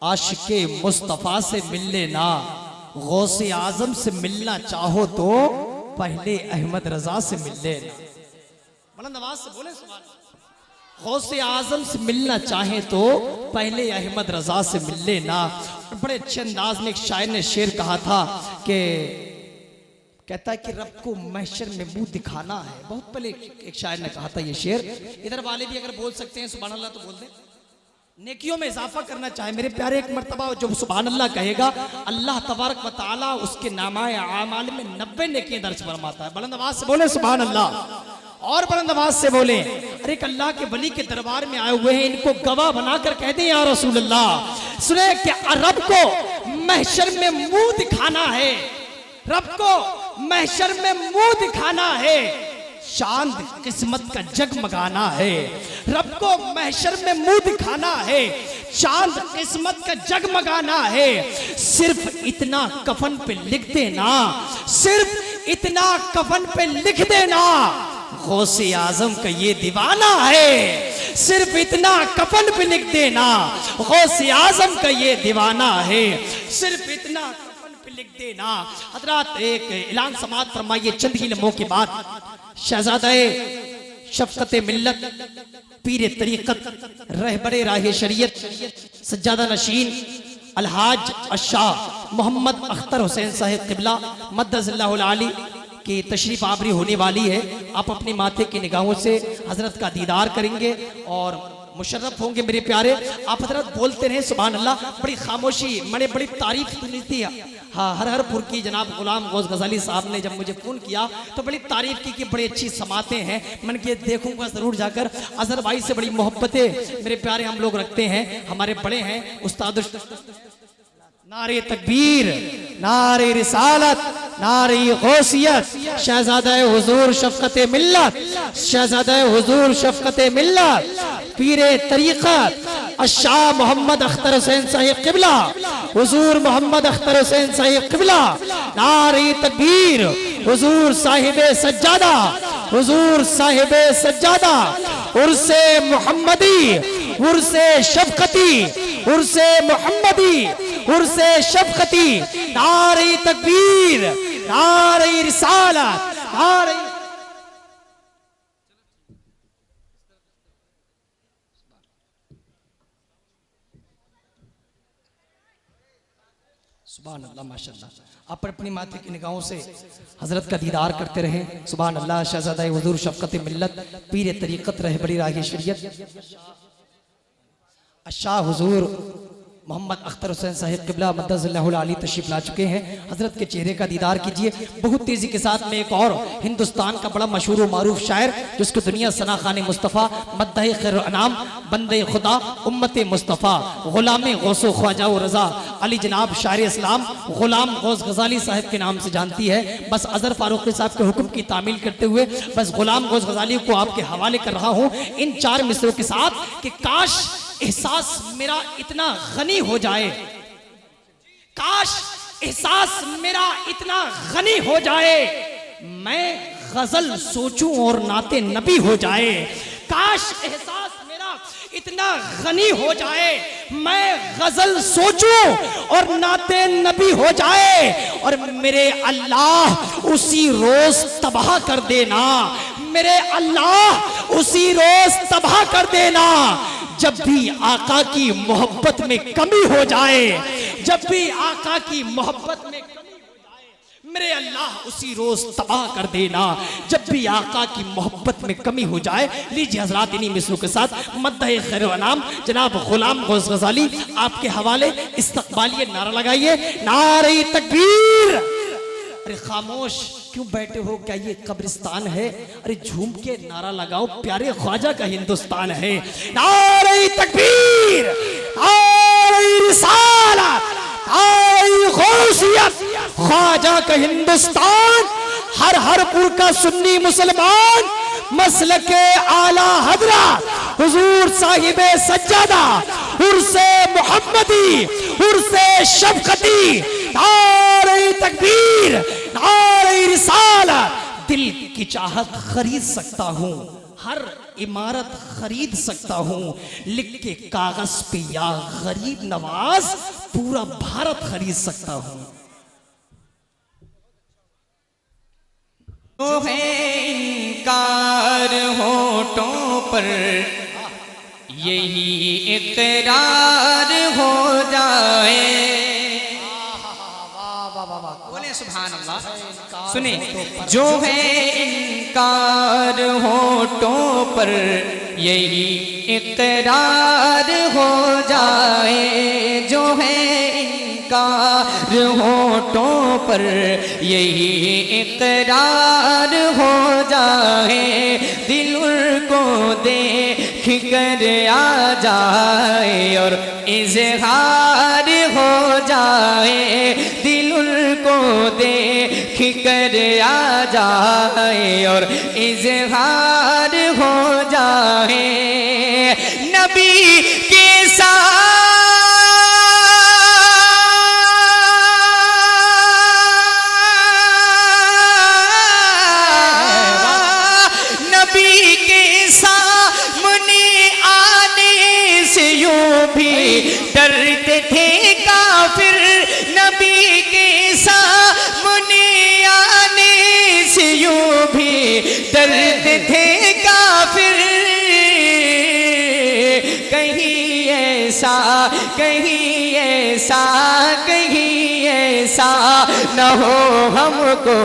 आशिके मुस्तफ़ा से मिल लेना, गौसे आजम से मिलना चाहो तो पहले अहमद रजा से मिल लेना। बुलंद आवाज से बोले सुभान अल्लाह। गौसे आजम से मिलना चाहे तो पहले अहमद रजा से मिल लेना। बड़े अच्छे अंदाज में एक शायर ने शेर कहा था कि कहता है कि रब को महशर में मुंह दिखाना है। बहुत पहले एक शायर ने कहा था ये शेर। इधर वाले भी अगर बोल सकते हैं सुभान अल्लाह तो बोल दें। नेकियों में इजाफा करना चाहे मेरे प्यारे, एक मर्तबा जो सुभान अल्लाह कहेगा अल्लाह तबारक व तआला उसके नामाए आमाल में 90 नेकियां दर्ज फरमाता है। बुलंद आवाज से बोले सुभान अल्लाह। और बुलंद आवाज से बोले, अरे एक अल्लाह के वली के दरबार में आए हुए हैं, इनको गवाह बनाकर कह दें या रसूल अल्लाह। सुने कि रब को महशर में मुंह दिखाना है, रब को महशर में मुंह दिखाना है, चांद किस्मत का जगमगाना है। रब को महशर में मुंह दिखाना है, चांद किस्मत का जगमगाना है। सिर्फ इतना कफन पे लिख देना, सिर्फ इतना कफन पे लिख देना, गौसे आजम का ये दीवाना है। सिर्फ इतना कफन पे लिख देना, गौसे आजम का ये दीवाना है। सिर्फ इतना कफन पे लिख देना। हजरात एक ऐलान समाअत फरमाइए चंद ही लम्हों के बाद। शहजादे शफकत मिल्लत, पीरे तरीकत, रहबरे राह शरीयत, सज्जादा नशीन अलहाज अशाह मोहम्मद अख्तर हुसैन साहिब क़िबला मद्दज़िल्लाहुल आली की तशरीफ आवरी होने वाली है। आप अपने माथे की निगाहों से हजरत का दीदार करेंगे और मुशर्रफ होंगे मेरे प्यारे। आप हजरत बोलते रहे सुभान अल्लाह। बड़ी खामोशी, मैंने बड़ी तारीफ सुनी थी हाँ हरहरपुर की जनाब गुलाम गौस गजाली साहब ने जब मुझे फ़ोन किया तो बड़ी तारीफ की कि बड़ी अच्छी समातें हैं। मैंने कि देखूंगा ज़रूर जाकर। अजहर भाई से बड़ी मोहब्बतें मेरे प्यारे हम लोग रखते हैं, हमारे बड़े हैं उस्ताद। नारे तकबीर, नारे रिसालत, नारे गौसियत, शहजादा हुजूर शफकत मिल्लत, शहजादा हुजूर शफकत मिल्लत, पीरे तरीक़त अशाह मोहम्मद अख्तर हुसैन साहिब क़िबला, हुजूर मोहम्मद अख्तर हुसैन साहिब क़िबला। नारे तकबीर, हुजूर साहिबे सज्जादा, हुजूर साहिबे सज्जादा, उर्से मोहम्मदी, उर्से शफकती, उर्से मोहम्मदी, उर्से शफकती। नारे तकबीर, नारे रिसालत, नारे सुभान अल्लाह माशाअल्लाह। आप अपनी माथे की निगाहों से हजरत का दीदार करते रहें। सुभान अल्लाह। शहजादा हुजूर शफकत मिल्लत, पीरे तरीक़त, रहबरी राह शरीयत अशाह हुजूर मोहम्मद अख्तर हुसैन साहिब क़िबला मद्दज़िल्लाहुल आली तशरीफ ला चुके हैं। हजरत के चेहरे का दीदार कीजिए। बहुत तेजी के साथ में एक और हिंदुस्तान का बड़ा मशहूर व मारूफ शायर जिसको दुनिया सना खान मुस्तफ़ा, मद्दह खैर अनाम, बंदे खुदा, उम्मत मुस्तफ़ा, गुलाम गौसो ख्वाजा व रज़ा अली जनाब शायर इस्लाम गुलाम गौस गजाली साहब के नाम से जानती है। बस अजहर फारूकी साहब के हुक्म की तामील करते हुए बस गुलाम गौस गजाली को आपके हवाले कर रहा हूँ इन 4 मिसरों के साथ कि काश एहसास मेरा इतना गनी हो जाए, काश एहसास मेरा इतना गनी हो जाए, मैं गजल सोचूं और नाते नबी हो जाए। काश एहसास मेरा इतना गनी हो जाए, मैं गजल सोचूं और नाते नबी हो जाए, और मेरे अल्लाह उसी रोज तबाह कर देना, मेरे अल्लाह उसी रोज तबाह कर देना जब भी आका की मोहब्बत में कमी हो जाए, जब भी आका की मोहब्बत में कमी हो जाए, मेरे अल्लाह उसी रोज तबाह कर देना जब भी आका की मोहब्बत में कमी हो जाए। लीजिए हजरात इन्हीं मिसरों के साथ मद्दह खैर अनाम जनाब गुलाम गौस गजाली आपके हवाले इस्तकबालिए नारा लगाइए। नारे तकबीर। अरे खामोश क्यों बैठे हो, क्या ये कब्रिस्तान है? अरे झूम के नारा लगाओ, प्यारे ख्वाजा का हिंदुस्तान है। नारे तकबीर, नारे रिसालत, नारे गौसियत, ख्वाजा का हिंदुस्तान, हर हरपुर का सुन्नी मुसलमान, मसलके आला हजरत हुजूर साहिबे सज्जादा, उर्से मोहम्मदी, उर्से शफकती। नारे तकबीर, नारे रिसालत। दिल की चाहत खरीद सकता हूँ, हर इमारत खरीद सकता हूं, लिख के कागज पे या गरीब नवाज पूरा भारत खरीद सकता हूं। जो है इनकार होठों पर यही इकरार हो जाए। बोले सुभान अल्लाह। सुने, जो है इनकार होठों पर यही इकरार हो जाए। जो है इनकार होठों पर यही इकरार हो जाए। दिल को देख कर आ जाए और इज़हार हो जाए। दिल को देख कर आ जाए और इज़हार हो जाए। नबी के साथ डरते थे काफिर। नबी के सामने आने से यूं भी डरते थे काफिर। कहीं ऐसा कहीं ऐसा कहीं ऐसा न हो हमको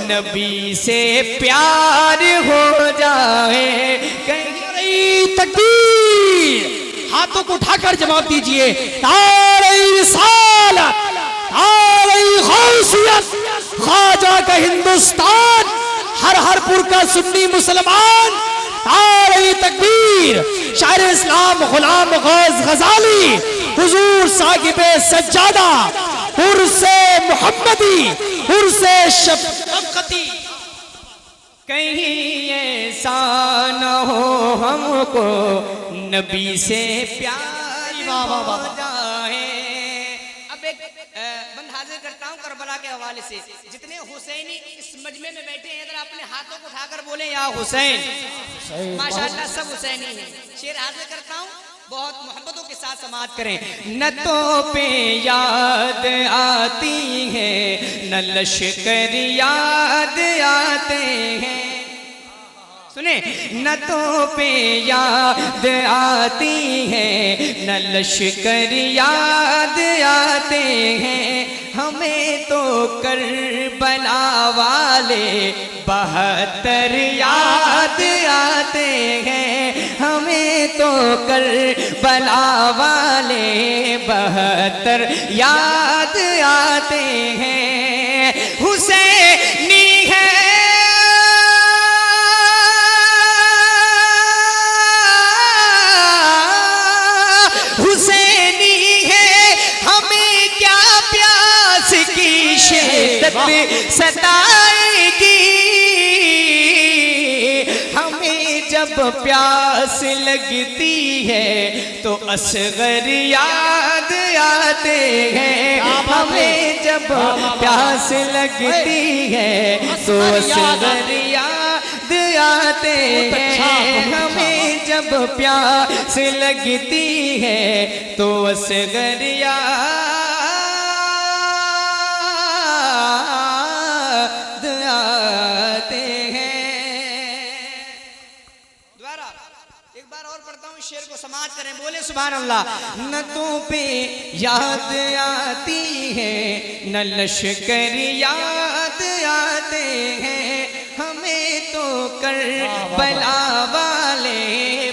नबी से प्यार हो जाए। कहीं तकबीर, हाथों को उठाकर जवाब दीजिए। नारे रिसालत, नारे गौसियत, ख्वाजा का हिंदुस्तान, हर हरपुर का सुन्नी मुसलमान। नारे तकबीर, शायर इस्लाम गुलाम गौस गजाली, हुजूर साहिबे सज्जादा, उर्से मुहम्मदी, उर्से शफकती। कहीं ऐसा न हो हमको नबी से प्यार हो जाए। अब एक बंद हाजिर करता हूँ करबला के हवाले से। जितने हुसैनी इस मजमे में बैठे हैं, अगर अपने हाथों को उठाकर बोले या हुसैन। माशाअल्लाह सब हुसैनी हैं। शेर हाजिर करता हूँ, बहुत मोहब्बतों के साथ समाअत करें। न तो पे याद आती है, न लश्कर याद आते हैं। सुने, न तो पे याद आती है, न लश्कर याद आते हैं। हमें तो करबला वाले 72 याद आते हैं। हमें तो करबला वाले 72 याद आते हैं। हुसैनी है सताएगी हमें। जब प्यास लगती है तो असगर याद आते हैं। हमें जब प्यास लगती है तो असगर याद आते हैं। हमें जब प्यास लगती है तो असगर याद शेर को समाज करें। बोले सुभान अल्लाह। न तो पे याद आती है, न लश्कर याद आते हैं। हमें तो करबला वाले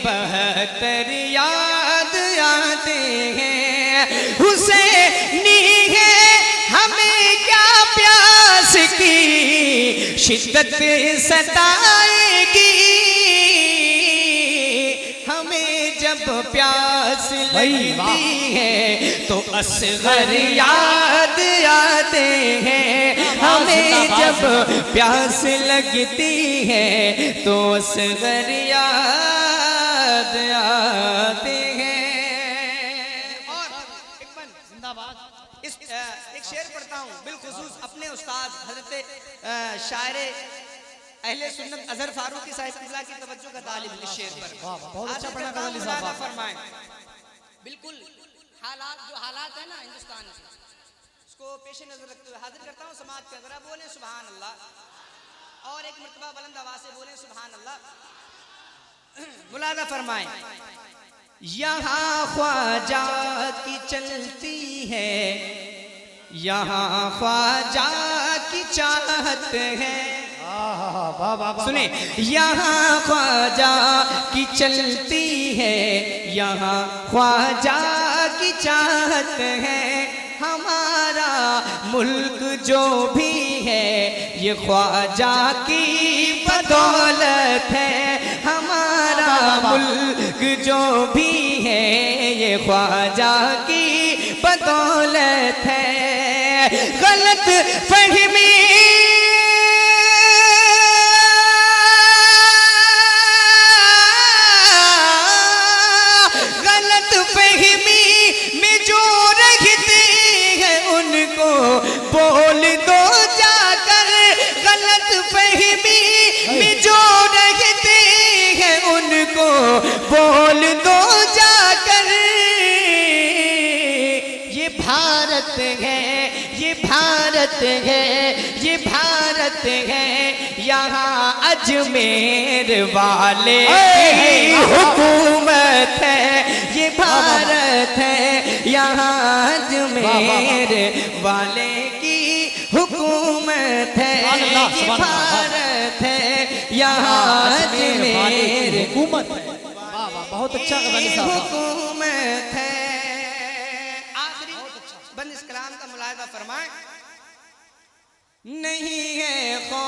72 याद आते हैं। हुसैनी है हमें क्या प्यास की शिद्दत सताएगी। जब प्यास लगती है तो असगर याद आते हैं। हमें जब प्यास लगती है तो असगर याद आते हैं। और जिंदाबाद। एक शेर पढ़ता हूँ बिलखुसूस अपने उस्ताद हजरत शायर अहले सुन्नत अजहर फारूकी साहिब किबला की तवज्जो का तालिब इस शेर पर। वाह वाह, बहुत अच्छा पढ़ा हाजिर गजाली करता हूं, साहब। मुलादा फरमाएं। बिल्कुल हालात है ना हिंदुस्तान के, उसको पेश नजर रखते हुए हाजिर करता हूँ समाज के। जरा बोले सुभान अल्लाह, और एक मर्तबा बुलंद आवाज से बोले सुभान अल्लाह। मुलादा फरमाएं। यहाँ ख्वाजा की चलती है, यहाँ ख्वाजा की चाहत है। सुने, यहाँ ख्वाजा की चलती है, यहाँ ख्वाजा की चाहत है। हमारा मुल्क जो भी है ये ख्वाजा की बदौलत है। हमारा मुल्क जो भी है ये ख्वाजा की बदौलत है। गलत फहमी बोल दो जाकर, गलत फहमी में जो रहते हैं उनको बोल दो जाकर। ये भारत है, ये भारत है, ये भारत है, यहाँ अजमेर वाले की हुकूमत है। ये भारत है, यहाँ अजमेर वाले की हुकूमत है। ये भारत है, यहाँ अजमेर हुकूमत है। वाह वाह, बहुत अच्छा गजाली साहब। हुकूमत है। आखिरी बंद इस कलाम का मुलाहिजा फरमाएं। नहीं है खौफ,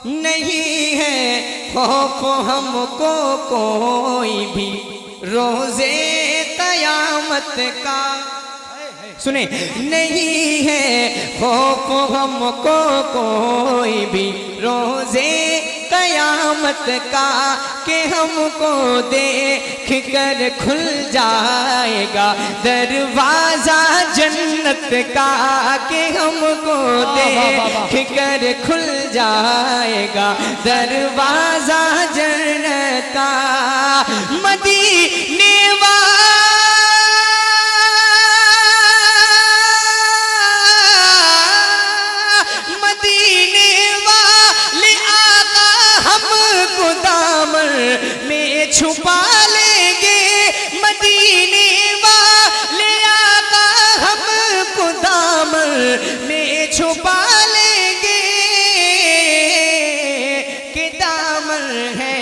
नहीं है खौफ हमको कोई भी रोजे कयामत का। सुने, नहीं है खौफ हमको कोई भी रोजे कयामत का, कि हमको देख कर खुल जाएगा दरवाजा जन्नत का, कि हमको देख कर खुल जाएगा दरवाजा जन्नत का। मदीने में छुपा लेंगे, मदीने वाले आका हमको दामन में छुपा लेंगे। कि दामन है,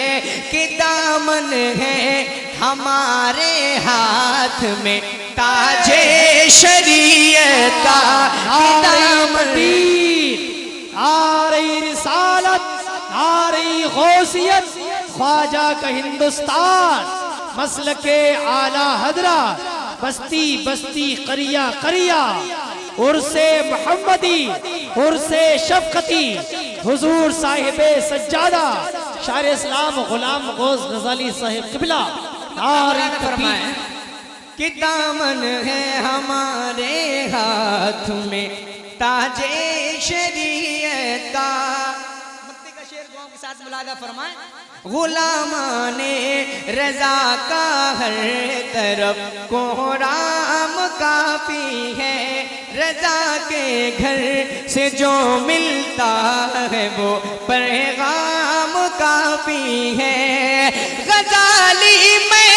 कि दामन है हमारे हाथ में ताजे शरीयत का। दामन आ रही रिसालत, आ रही गौसियत, ख्वाजा का हिंदुस्तान, मसलके आला हजरा, बस्ती बस्ती करिया करिया, उर्से मोहम्मदी, उर्से शफकती, हुजूर साहिबे सज्जादा, शायर इस्लाम गुलाम गौस गजाली साहिब किबला। फरमाए कि दामन है हमारे हाथ में ताजे शरीयत का। मक्ती का शेर गाँव के साथ मुलादा फरमाए। गुलामाने रजा का हर तरफ कोहराम काफी है, रजा के घर से जो मिलता है वो पैगाम काफी है। गजाली में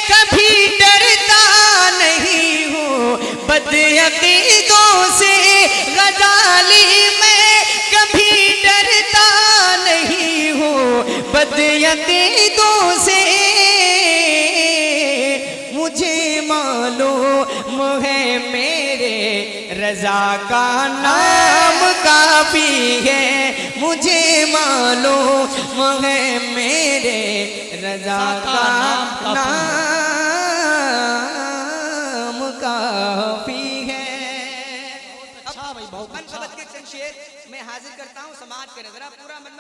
कभी डरता नहीं हूँ बदअकीदों से, गजाली में कभी डरता नहीं हूँ बदअकीदों से। मुझे मालूम है मेरे रजा का नाम काफी है, मुझे मालूम है मेरे रजा का नाम काफी है। अच्छा भाई, बहुत अच्छा। मन के शेर मैं हाजिर करता हूँ समाज के नजरा पूरा मन